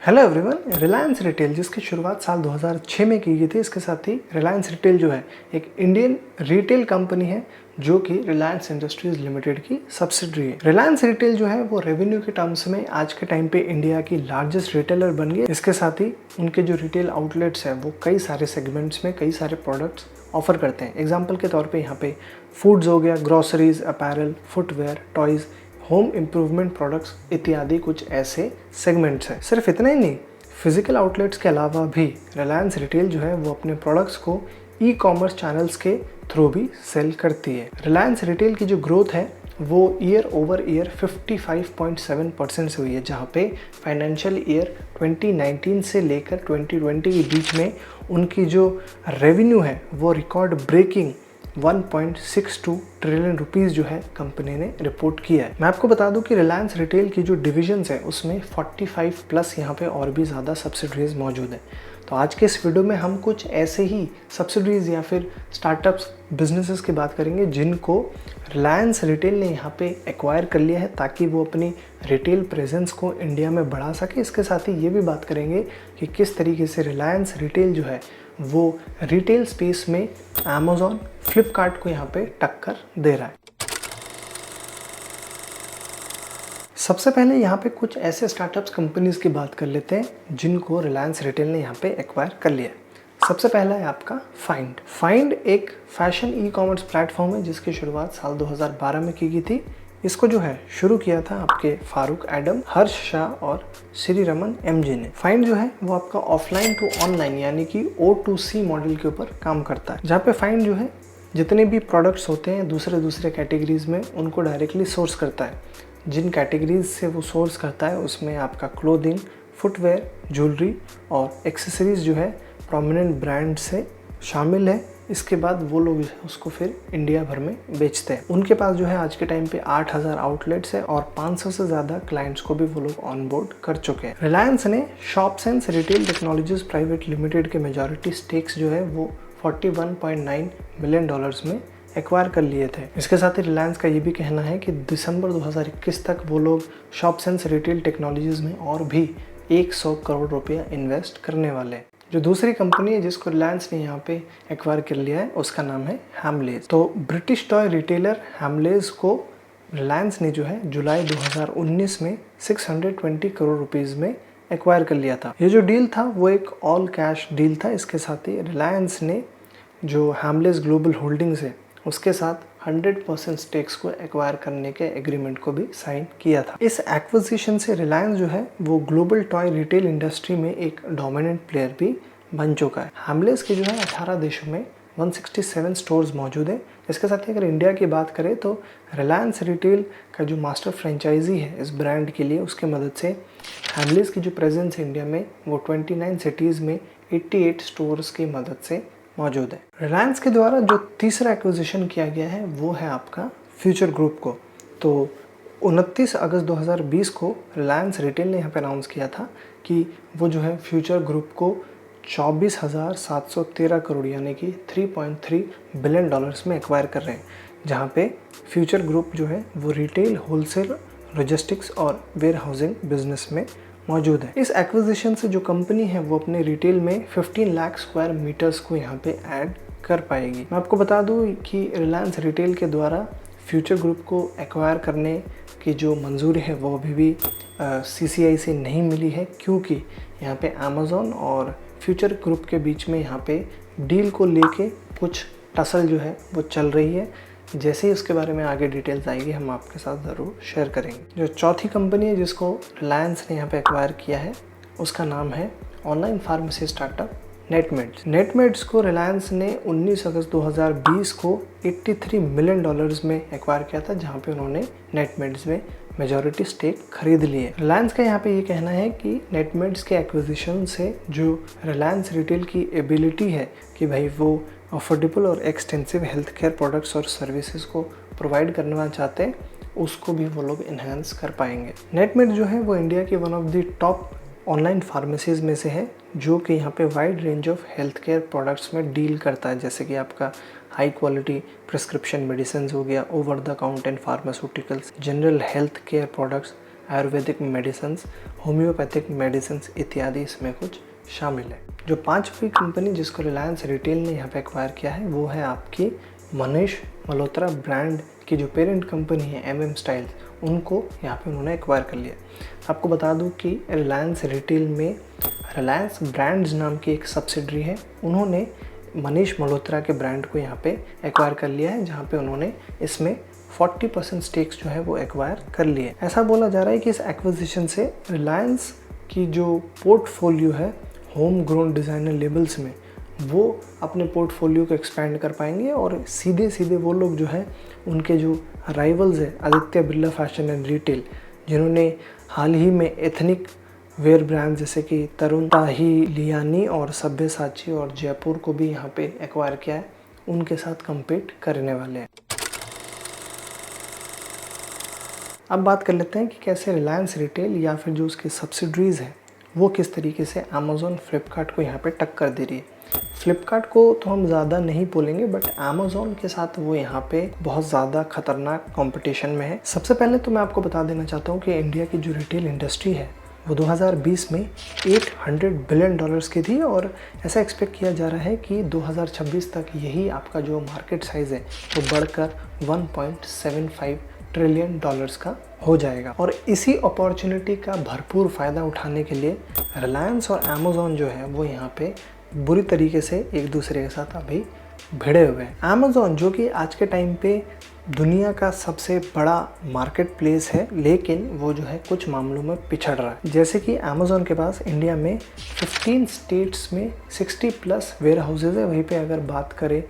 Hello everyone. Reliance retail जिसकी शुरुआत साल 2006 में की गई थी, इसके साथ ही रिलायंस रिटेल जो है एक इंडियन रिटेल कंपनी है जो कि रिलायंस इंडस्ट्रीज लिमिटेड की सब्सिडरी है। रिलायंस रिटेल जो है वो रेवेन्यू के टर्म्स में आज के टाइम पे इंडिया की लार्जेस्ट रिटेलर बन गई। इसके साथ ही उनके जो रिटेल आउटलेट्स है वो कई सारे सेगमेंट्स में कई सारे प्रोडक्ट्स ऑफर करते हैं। एग्जाम्पल के तौर पे यहाँ पे फूड्स हो गया, groceries, apparel, footwear, toys, home improvement products इत्यादि कुछ ऐसे सेगमेंट्स हैं। सिर्फ इतना ही नहीं, फिजिकल आउटलेट्स के अलावा भी रिलायंस रिटेल जो है वो अपने प्रोडक्ट्स को ई कॉमर्स चैनल्स के थ्रू भी सेल करती है। रिलायंस रिटेल की जो ग्रोथ है वो ईयर ओवर ईयर 55.7% से हुई है, जहाँ पे फाइनेंशियल ईयर 2019 से लेकर 2020 के बीच में उनकी जो रेवेन्यू है वो रिकॉर्ड ब्रेकिंग 1.62 ट्रिलियन रुपीस जो है कंपनी ने रिपोर्ट किया है। मैं आपको बता दूं कि रिलायंस रिटेल की जो डिविजन्स है उसमें 45 प्लस यहाँ पे और भी ज़्यादा सब्सिडरीज मौजूद है। तो आज के इस वीडियो में हम कुछ ऐसे ही सब्सिडरीज या फिर स्टार्टअप्स बिजनेसेस की बात करेंगे जिनको रिलायंस रिटेल ने यहाँ पे एक्वायर कर लिया है ताकि वो अपनी रिटेल प्रेजेंस को इंडिया में बढ़ा सके। इसके साथ ही ये भी बात करेंगे कि किस तरीके से रिलायंस रिटेल जो है वो रिटेल स्पेस में अमेज़ॉन, फ्लिपकार्ट को यहाँ पे टक्कर दे रहा है। सबसे पहले यहाँ पे कुछ ऐसे स्टार्टअप्स कंपनीज की बात कर लेते हैं जिनको रिलायंस रिटेल ने यहाँ पे एक्वायर कर लिया है। सबसे पहला है आपका फाइंड। फाइंड एक फैशन ई कॉमर्स प्लेटफॉर्म है जिसकी शुरुआत साल 2012 में की गई थी। इसको जो है शुरू किया था आपके फारूक एडम, हर्ष शाह और श्री रमन एमजी ने। फाइंड जो है वो आपका ऑफलाइन टू ऑनलाइन यानी कि O2C मॉडल के ऊपर काम करता है, जहाँ पे फाइंड जो है जितने भी प्रोडक्ट्स होते हैं दूसरे कैटेगरीज में उनको डायरेक्टली सोर्स करता है। जिन कैटेगरीज से वो सोर्स करता है उसमें आपका क्लोथिंग, फुटवेयर, ज्वेलरी और एक्सेसरीज जो है प्रोमिनेंट ब्रांड से शामिल है। इसके बाद वो लोग उसको फिर इंडिया भर में बेचते हैं। उनके पास जो है आज के टाइम पे 8000 आउटलेट्स है और 500 से ज़्यादा क्लाइंट्स को भी वो लोग ऑनबोर्ड कर चुके हैं। रिलायंस ने शॉपसेंस रिटेल टेक्नोलॉजीज प्राइवेट लिमिटेड के मेजॉरिटी स्टेक्स जो है वो $41.9 मिलियन में एक्वायर कर लिए थे। इसके साथ ही रिलायंस का ये भी कहना है कि दिसंबर 2021 तक वो लोग शॉपसेंस रिटेल टेक्नोलॉजीज में और भी 100 करोड़ रुपया इन्वेस्ट करने वाले हैं। जो दूसरी कंपनी है जिसको रिलायंस ने यहाँ पे एक्वायर कर लिया है उसका नाम है हैमलेज। तो ब्रिटिश टॉय रिटेलर हैमलेज को रिलायंस ने जो है जुलाई 2019 में 620 करोड़ रुपीस में एक्वायर कर लिया था। ये जो डील था वो एक ऑल कैश डील था। इसके साथ ही रिलायंस ने जो हैमलेज ग्लोबल होल्डिंग्स है उसके साथ 100% स्टेक्स को एक्वायर करने के एग्रीमेंट को भी साइन किया था। इस एक्विजिशन से रिलायंस जो है वो ग्लोबल टॉय रिटेल इंडस्ट्री में एक डोमिनेंट प्लेयर भी बन चुका है। हैमलेज के जो है 18 देशों में 167 स्टोर्स मौजूद है। इसके साथ ही अगर इंडिया की बात करें तो रिलायंस रिटेल का जो मास्टर फ्रेंचाइजी है इस ब्रांड के लिए, उसके मदद से हैमलेज की जो प्रेजेंस है इंडिया में वो 29 सिटीज़ में 88 स्टोर्स की मदद से मौजूद है। रिलायंस के द्वारा जो तीसरा एक्विजिशन किया गया है वो है आपका फ्यूचर ग्रुप को। तो 29 अगस्त 2020 को रिलायंस रिटेल ने यहाँ पे अनाउंस किया था कि वो जो है फ्यूचर ग्रुप को 24,713 करोड़ यानी कि $3.3 बिलियन में एक्वायर कर रहे हैं, जहाँ पे फ्यूचर ग्रुप जो है वो रिटेल, होलसेल, लॉजिस्टिक्स और वेयर हाउसिंग बिजनेस में मौजूद है। इस एक्विजिशन से जो कंपनी है वो अपने रिटेल में 15 लाख स्क्वायर मीटर्स को यहाँ पे ऐड कर पाएगी। मैं आपको बता दूँ कि रिलायंस रिटेल के द्वारा फ्यूचर ग्रुप को एक्वायर करने की जो मंजूरी है वो अभी भी CCI से नहीं मिली है, क्योंकि यहाँ पे अमेज़ॉन और फ्यूचर ग्रुप के बीच में यहाँ पे डील को लेके कुछ टसल जो है वो चल रही है। जैसे ही उसके बारे में आगे डिटेल्स आएगी हम आपके साथ ज़रूर शेयर करेंगे। जो चौथी कंपनी है जिसको रिलायंस ने यहाँ पे एक्वायर किया है उसका नाम है online pharmacy startup Netmeds. Netmeds को रिलायंस ने 19 अगस्त 2020 को $83 मिलियन में एक्वायर किया था, जहाँ पे उन्होंने नेटमेड्स में मेजॉरिटी स्टेक खरीद ली है। रिलायंस का यहाँ पे ये कहना है कि नेटमेड्स के एक्विजिशन से जो रिलायंस रिटेल की एबिलिटी है कि भाई वो अफोर्डेबल और एक्सटेंसिव हेल्थ केयर प्रोडक्ट्स और सर्विसेज को प्रोवाइड करना चाहते हैं, उसको भी वो लोग इन्हांस कर पाएंगे। नेटमेड जो है वो इंडिया की one of the top online pharmacies में से है जो कि यहाँ पे wide range of health care products में डील करता है, जैसे कि आपका हाई क्वालिटी प्रिस्क्रिप्शन मेडिसिन हो गया, over the counter pharmaceuticals, general health care products, Ayurvedic medicines, homeopathic medicines इत्यादि इसमें कुछ शामिल है। जो पांचवी कंपनी जिसको रिलायंस रिटेल ने यहाँ पे एक्वायर किया है वो है आपकी मनीष मल्होत्रा ब्रांड की जो पेरेंट कंपनी है MM स्टाइल्स, उनको यहाँ पे उन्होंने एक्वायर कर लिया। आपको बता दूँ कि रिलायंस रिटेल में रिलायंस ब्रांड्स नाम की एक सब्सिडरी है, उन्होंने मनीष मल्होत्रा के ब्रांड को यहाँ पे एक्वायर कर लिया है, जहाँ पे उन्होंने इसमें 40% स्टेक्स जो है वो एक्वायर कर लिए। ऐसा बोला जा रहा है कि इस एक्विजिशन से रिलायंस की जो पोर्टफोलियो है होम ग्रोन डिज़ाइनर लेबल्स में, वो अपने पोर्टफोलियो को एक्सपैंड कर पाएंगे और सीधे सीधे वो लोग जो है उनके जो राइवल्स है Aditya Birla fashion and retail, जिन्होंने हाल ही में एथनिक वेयर ब्रांड जैसे कि तरुण ताही लियानी और सब्यसाची और जयपुर को भी यहाँ पे एक्वायर किया है, उनके साथ कम्पीट करने वाले हैं। अब बात कर लेते हैं कि कैसे रिलायंस रिटेल या फिर जो उसकी सब्सिडरीज़ हैं वो किस तरीके से अमेज़ॉन फ्लिपकार्ट को यहाँ पे टक्कर दे रही है। फ्लिपकार्ट को तो हम ज़्यादा नहीं बोलेंगे, बट अमेज़ॉन के साथ वो यहाँ पे बहुत ज़्यादा खतरनाक कंपटीशन में है। सबसे पहले तो मैं आपको बता देना चाहता हूँ कि इंडिया की जो रिटेल इंडस्ट्री है वो 2020 में $800 बिलियन की थी और ऐसा एक्सपेक्ट किया जा रहा है कि 2026 तक यही आपका जो मार्केट साइज़ है वो बढ़कर $1.75 ट्रिलियन का हो जाएगा। और इसी अपॉर्चुनिटी का भरपूर फ़ायदा उठाने के लिए रिलायंस और अमेज़ॉन जो है वो यहाँ पे बुरी तरीके से एक दूसरे के साथ अभी भिड़े हुए हैं। अमेज़ॉन जो कि आज के टाइम पे दुनिया का सबसे बड़ा मार्केट प्लेस है, लेकिन वो जो है कुछ मामलों में पिछड़ रहा है। जैसे कि अमेज़ॉन के पास इंडिया में 15 स्टेट्स में 60+ वेयर हाउसेज है। वहीं पे अगर बात करें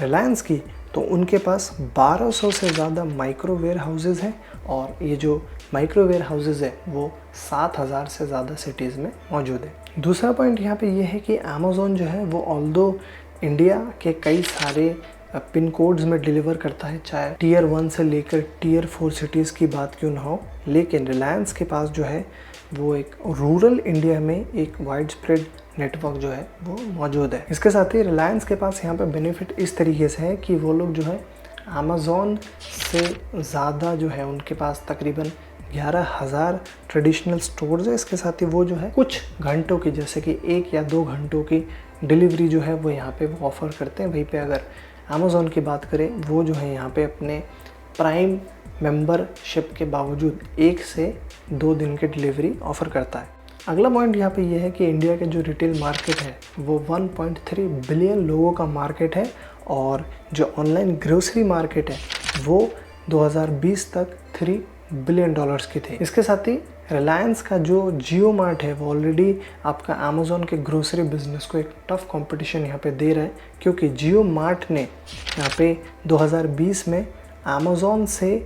रिलायंस की तो उनके पास 1200 से ज़्यादा माइक्रो वेयर हाउसेज हैं और ये जो माइक्रो वेयर हाउसेज है वो 7000 से ज़्यादा सिटीज़ में मौजूद है। दूसरा पॉइंट यहाँ पे ये है कि अमेज़ॉन जो है वो ऑल्दो इंडिया के कई सारे पिन कोड्स में डिलीवर करता है, चाहे Tier 1 से लेकर Tier 4 सिटीज़ की बात क्यों ना हो, लेकिन रिलायंस के पास जो है वो एक रूरल इंडिया में एक वाइड स्प्रेड नेटवर्क जो है वो मौजूद है। इसके साथ ही रिलायंस के पास यहाँ पे बेनिफिट इस तरीके से है कि वो लोग जो है अमेज़ॉन से ज़्यादा जो है उनके पास तकरीबन 11,000 ट्रेडिशनल स्टोर्स है। इसके साथ ही वो जो है कुछ घंटों की, जैसे कि 1 या 2 घंटों की डिलीवरी जो है वो यहाँ पे वो ऑफ़र करते हैं। वहीं पे अगर अमेज़ॉन की बात करें, वो जो है यहाँ पे अपने प्राइम मेंबरशिप के बावजूद 1 से 2 दिन की डिलीवरी ऑफ़र करता है। अगला पॉइंट यहाँ पे ये है कि इंडिया के जो रिटेल मार्केट है वो 1.3 बिलियन लोगों का मार्केट है और जो ऑनलाइन ग्रोसरी मार्केट है वो 2020 तक $3 बिलियन की थी। इसके साथ ही रिलायंस का जो जियो मार्ट है वो ऑलरेडी आपका अमेज़ॉन के ग्रोसरी बिजनेस को एक टफ कंपटीशन यहाँ पे दे रहा है, क्योंकि जियो मार्ट ने यहाँ पे 2020 में अमेज़ॉन से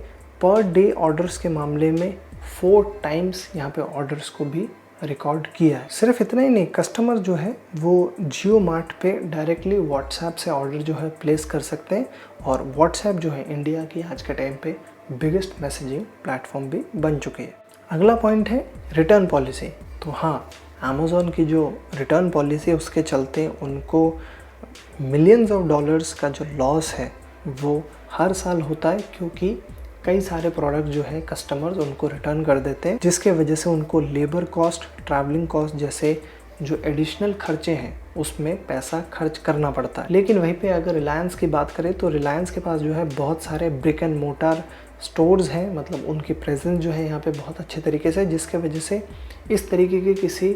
पर डे ऑर्डर्स के मामले में 4 टाइम्स यहाँ पे ऑर्डर्स को भी रिकॉर्ड किया है। सिर्फ इतना ही नहीं, कस्टमर जो है वो जियो मार्ट पे डायरेक्टली व्हाट्सएप से ऑर्डर जो है प्लेस कर सकते हैं और व्हाट्सएप जो है इंडिया की आज के टाइम पे बिगेस्ट मैसेजिंग प्लेटफॉर्म भी बन चुकी है। अगला पॉइंट है रिटर्न पॉलिसी। तो हाँ, अमेज़ॉन की जो रिटर्न पॉलिसी है उसके चलते उनको मिलियंस ऑफ डॉलर्स का जो लॉस है वो हर साल होता है, क्योंकि कई सारे प्रोडक्ट जो है कस्टमर्स उनको रिटर्न कर देते हैं, जिसके वजह से उनको लेबर कॉस्ट, ट्रैवलिंग कॉस्ट जैसे जो एडिशनल खर्चे हैं उसमें पैसा खर्च करना पड़ता है। लेकिन वहीं पे अगर रिलायंस की बात करें तो रिलायंस के पास जो है बहुत सारे ब्रिक एंड मोटार स्टोर्स हैं, मतलब उनकी प्रेजेंस जो है यहाँ पे बहुत अच्छे तरीके से, जिसके वजह से इस तरीके की किसी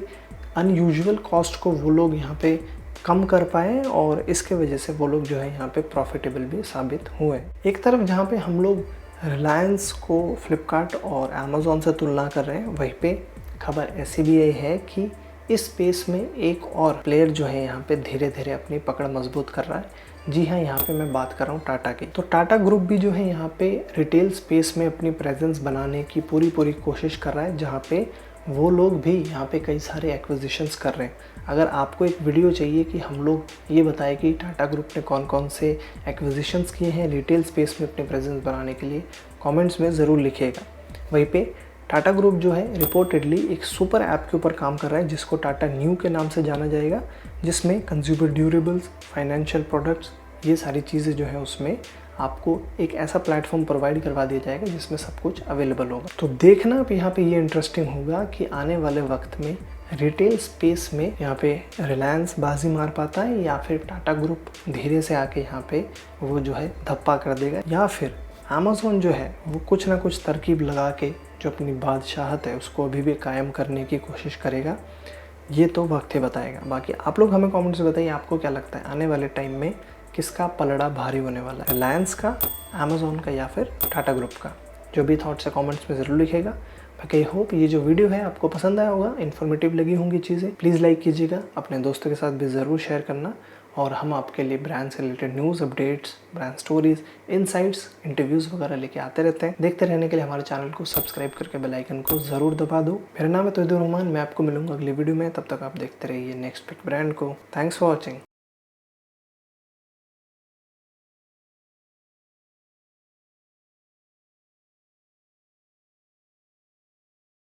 अनयूजुअल कॉस्ट को वो लोग यहाँ पे कम कर पाए और इसके वजह से वो लोग जो है यहाँ पे प्रॉफिटेबल भी साबित हुए। एक तरफ जहाँ पे हम लोग रिलायंस को फ्लिपकार्ट और अमेज़ॉन से तुलना कर रहे हैं, वहीं पे खबर ऐसी भी है कि इस स्पेस में एक और प्लेयर जो है यहाँ पे धीरे धीरे अपनी पकड़ मजबूत कर रहा है। जी हाँ, यहाँ पे मैं बात कर रहा हूँ टाटा की। तो टाटा ग्रुप भी जो है यहाँ पे रिटेल स्पेस में अपनी प्रेजेंस बनाने की पूरी कोशिश कर रहा है, जहाँ पे वो लोग भी यहाँ पे कई सारे एक्विजिशंस कर रहे हैं। अगर आपको एक वीडियो चाहिए कि हम लोग ये बताएं कि टाटा ग्रुप ने कौन कौन से एक्विजिशंस किए हैं रिटेल स्पेस में अपने प्रेजेंस बनाने के लिए, कमेंट्स में ज़रूर लिखिएगा। वहीं पे टाटा ग्रुप जो है रिपोर्टेडली एक सुपर ऐप के ऊपर काम कर रहा है जिसको टाटा न्यू के नाम से जाना जाएगा, जिसमें कंज्यूमर ड्यूरेबल्स, फाइनेंशियल प्रोडक्ट्स, ये सारी चीज़ें जो है उसमें आपको एक ऐसा प्लेटफॉर्म प्रोवाइड करवा दिया जाएगा जिसमें सब कुछ अवेलेबल होगा। तो देखना अब यहाँ पे ये इंटरेस्टिंग होगा कि आने वाले वक्त में रिटेल स्पेस में यहाँ पे रिलायंस बाजी मार पाता है या फिर टाटा ग्रुप धीरे से आके यहाँ पे वो जो है धप्पा कर देगा, या फिर अमेज़ॉन जो है वो कुछ ना कुछ तरकीब लगा के जो अपनी बादशाहत है उसको अभी भी कायम करने की कोशिश करेगा। ये तो वक्त ही बताएगा। बाकी आप लोग हमें कमेंट्स में बताइए आपको क्या लगता है आने वाले टाइम में किसका पलड़ा भारी होने वाला है, रिलायंस का, अमेज़ॉन का या फिर टाटा ग्रुप का। जो भी थॉट्स है कमेंट्स में ज़रूर लिखेगा। बाकी आई होप ये जो वीडियो है आपको पसंद आया होगा, इन्फॉर्मेटिव लगी होंगी चीज़ें। प्लीज़ लाइक कीजिएगा, अपने दोस्तों के साथ भी ज़रूर शेयर करना, और हम आपके लिए ब्रांड से related news, updates, brand stories, insights, interviews वगैरह लेके आते रहते हैं। देखते रहने के लिए हमारे चैनल को सब्सक्राइब करके बेल आइकन को ज़रूर दबा दो। मेरा नाम है तौहीदुर रहमान, मैं आपको मिलूंगा अगली वीडियो में। तब तक आप देखते रहिए नेक्स्ट पिक ब्रांड को। Thanks for watching.